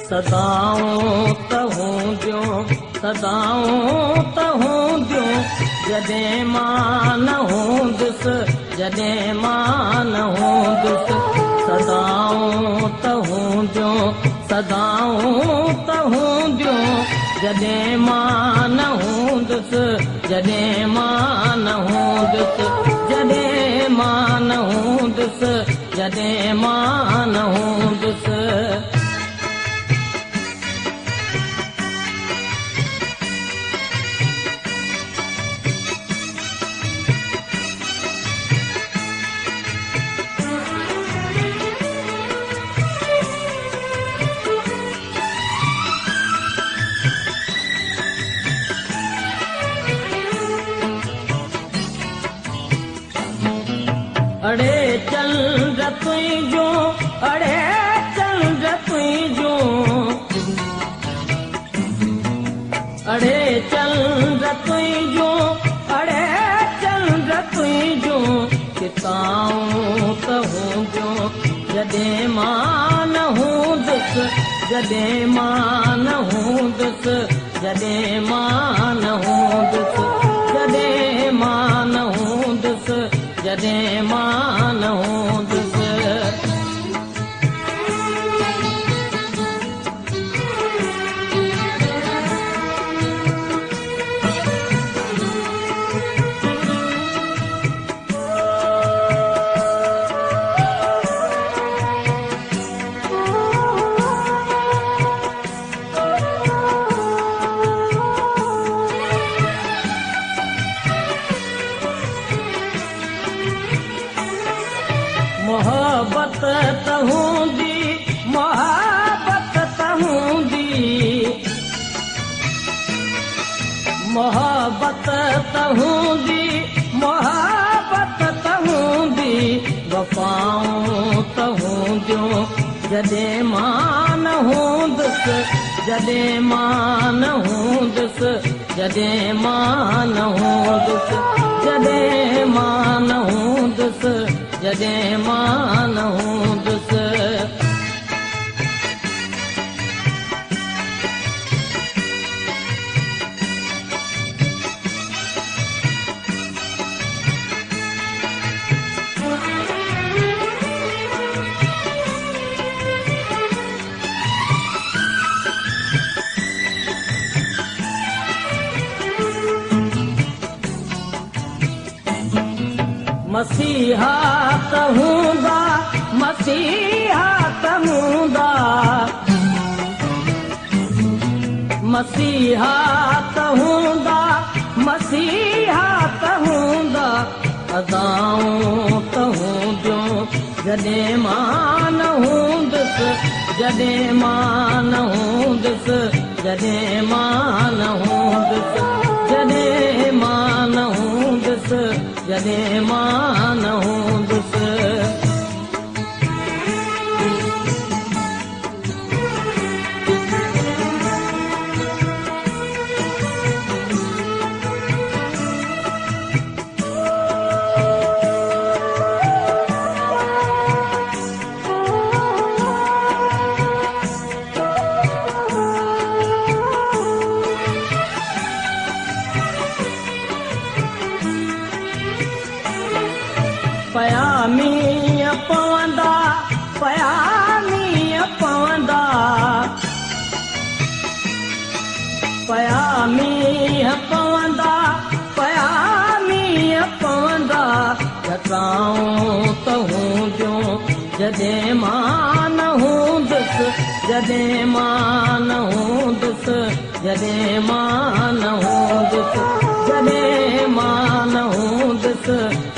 सदाऊं त हूंदियूं सदाऊं त हूंदियूं जॾहिं मां न हूंदुसि जॾहिं मां न हूंदुसि सदाऊं त हूंदियूं सदाऊं त हूंदियूं जॾहिं मां न हूंदुसि जॾहिं मां न हूंदुसि जॾहिं मां न हूंदुसि जॾहिं मां न हूंदुसि अड़े चंड तुंहिंजूं अड़े चंड तुंहिंजूं अड़े चंड तुंहिंजूं अड़े चंड तुंहिंजूं किताऊं त हूंदियूं जॾहिं मां न हूंदुसि जॾहिं मां न हूंदुसि जॾहिं मां न हूंदुसि जॾहिं मां न हूंदुसि जॾहिं मां न हूंदुसि मोहब्बत त हूंदी मोहब्बत त हूंदी मोहब्बत त हूंदी मोहब्बत त हूंदी वफ़ाऊं त हूंदियूं जॾहिं मां न हूंदुसि जॾहिं मां न हूंदुसि जॾहिं मां न हूंदुसि जॾहिं मां न हूंदुसि जॾहिं मां न हूंदुसि मसीहा त हूंदा मसीहा त हूंदा मसीहा त हूंदा मसीहा त हूंदा अदाऊं त हूंदियूं जॾहिं मां न हूंदुसि जॾहिं मां न हूंदुसि जॾहिं मां न हूंदुसि जॾहिं मां न हूंदुसि जॾहिं मां न हूंदुसि पयामीअ पवंदा पयामीअ पवंदा पयामीअ पवंदा पयामीअ पवंदा जताऊं त हूंदियूं जॾहिं मां न हूंदुसि जॾहिं मां न हूंदुसि जॾहिं मां न हूंदुसि जॾहिं मां न हूंदुसि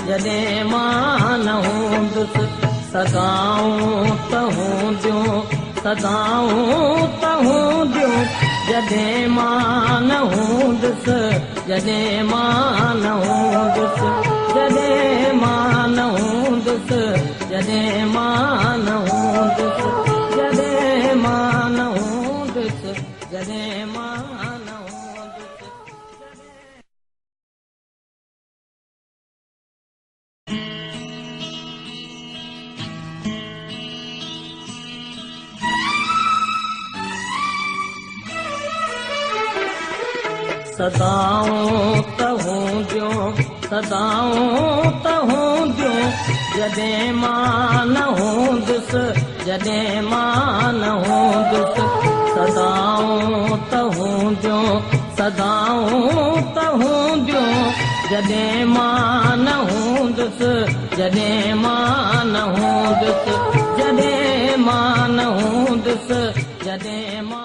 जॾहिं मां न हूंदुसि सदाऊं त हूंदियूं सदाऊं त हूंदियूं जॾहिं मां न हूंदुसि जॾहिं मां न हूंदुसि जॾहिं मां न हूंदुसि जॾहिं मां न हूंदुसि जॾहिं मां न हूंदुसि जॾहिं मां न हूंदुसि सदाऊं त हूंदियूं सदाऊं त हूंदियूं जॾहिं मां न हूंदुसि जॾहिं मां न हूंदुसि सदाऊं त हूंदियूं सदाऊं त हूंदियूं जॾहिं मां न हूंदुसि जॾहिं मां न हूंदुसि जॾहिं मां न हूंदुसि जॾहिं मां